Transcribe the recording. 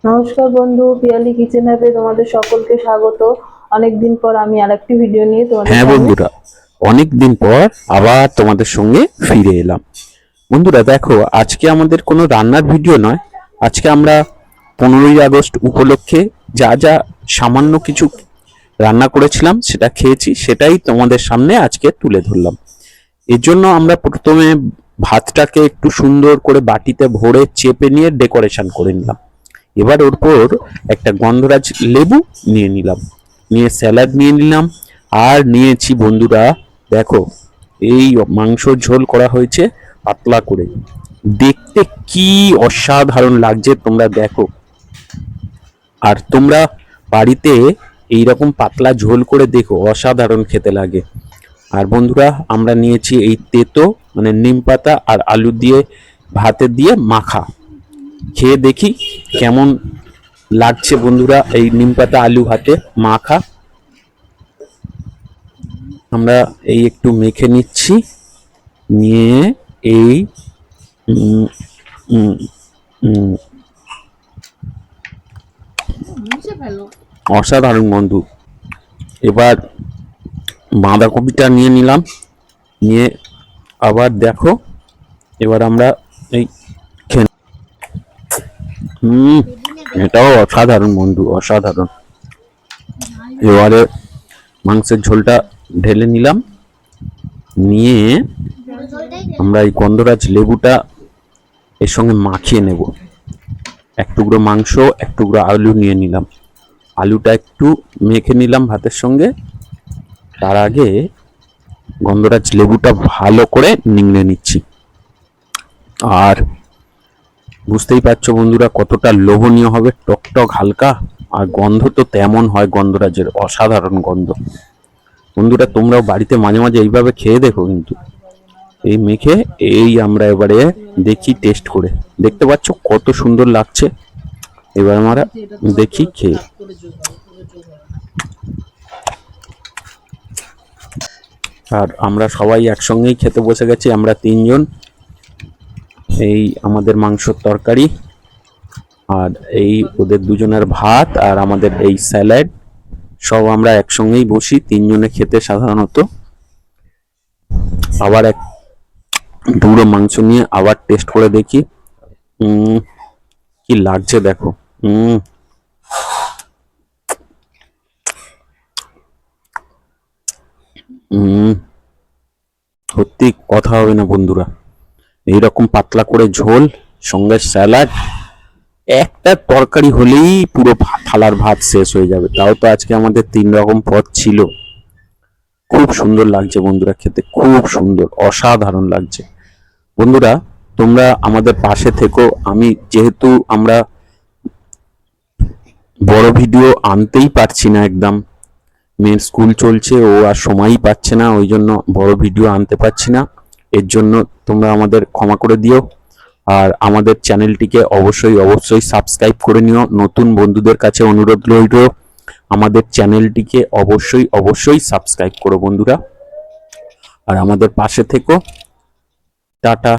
নমস্কার বন্ধু, পিয়ালি কিচেন হ্যাবে তোমাদের সকলকে স্বাগত। অনেকদিন পর আমি আরেকটি ভিডিও নিয়ে তোমাদের হ্যাঁ সামনে। বন্ধুরা, অনেক দিন পর আবার তোমাদের সঙ্গে ফিরে এলাম। বন্ধুরা দেখো, আজকে আমাদের কোনো রান্নার ভিডিও নয়। আজকে আমরা 15ই আগস্ট উপলক্ষে যা যা সামান্য কিছু রান্না করেছিলাম সেটা খেয়েছি, সেটাই তোমাদের সামনে আজকে তুলে ধরলাম। এর জন্য আমরা প্রথমে ভাতটাকে একটু সুন্দর করে বাটিতে ভরে চেপে নিয়ে ডেকোরেশন করে নিলাম। এবার ওর পর একটা গন্ধরাজ লেবু নিয়ে নিলাম, নিয়ে স্যালাড নিয়ে নিলাম। আর নিয়েছি বন্ধুরা, দেখো, এই মাংসর ঝোল করা হয়েছে পাতলা করে, দেখতে কি অসাধারণ লাগছে তোমরা দেখো। আর তোমরা বাড়িতে এইরকম পাতলা ঝোল করে দেখো, অসাধারণ খেতে লাগে। আর বন্ধুরা, আমরা নিয়েছি এই তেতো মানে নিম পাতা আর আলু দিয়ে ভাতে দিয়ে মাখা। খেয়ে দেখি কেমন লাগছে বন্ধুরা এই নিম পাতা আলু ভাতে মাখা। আমরা এই একটু মেখে নিচ্ছি, নিয়ে এই উম, উম, উম, অসাধারণ বন্ধু। এবার বাঁধাকপিটা নিয়ে নিলাম, নিয়ে আবার দেখো, এবার আমরা এই এটাও অসাধারণ বন্ধু, অসাধারণ। এবারে মাংসের ঝোলটা ঢেলে নিলাম, নিয়ে আমরা এই গন্ধরাজ লেবুটা এর সঙ্গে মাখিয়ে নেব। এক টুকরো মাংস, এক টুকরো আলু নিয়ে নিলাম, আলুটা একটু মেখে নিলাম ভাতের সঙ্গে। তার আগে গন্ধরাজ লেবুটা ভালো করে নিংড়ে নিচ্ছি। আর বুঝতেই পারছো বন্ধুরা কতটা লোভনীয় হবে, টকটক হালকা, আর গন্ধ তো তেমন হয় গন্ধরাজের, অসাধারণ গন্ধ। বন্ধুরা তোমরাও বাড়িতে মাঝে মাঝে এইভাবে খেয়ে দেখো কিন্তু। এই মেখে এই আমরা এবারে দেখি টেস্ট করে, দেখতে পাচ্ছ কত সুন্দর লাগছে। এবার আমরা দেখি খেয়ে। আর আমরা সবাই একসঙ্গেই খেতে বসে গেছি, আমরা তিনজন। এই আমাদের মাংসর তরকারি, আর এই ওদের দুজনের ভাত, আর আমাদের এই স্যালাড, সব আমরা একসঙ্গেই বসি তিনজনে খেতে সাধারণত। আবার এক দুটো মাংস নিয়ে আবার টেস্ট করে দেখি কি লাগছে দেখো। হম হম সত্যি কথা হবে না বন্ধুরা, এইরকম পাতলা করে ঝোল, সঙ্গে স্যালাড, একটা তরকারি হলেই পুরো থালার ভাত শেষ হয়ে যাবে। তাও তো আজকে আমাদের 3 রকম পদ ছিল। খুব সুন্দর লাগছে বন্ধুরা খেতে, খুব সুন্দর, অসাধারণ লাগছে। বন্ধুরা তোমরা আমাদের পাশে থেকো। আমি যেহেতু আমরা বড় ভিডিও আনতেই পারছি না, একদম মেয়ের স্কুল চলছে, ও আর সময়ই পাচ্ছে না, ওই জন্য বড় ভিডিও আনতে পারছি না। এর জন্য তোমরা আমাদের ক্ষমা করে দিও। আর আমাদের চ্যানেলটিকে অবশ্যই অবশ্যই সাবস্ক্রাইব করে নিও। নতুন বন্ধুদের কাছে অনুরোধ রইল, আমাদের চ্যানেলটিকে অবশ্যই অবশ্যই সাবস্ক্রাইব করো বন্ধুরা, আর আমাদের পাশে থেকো। টাটা।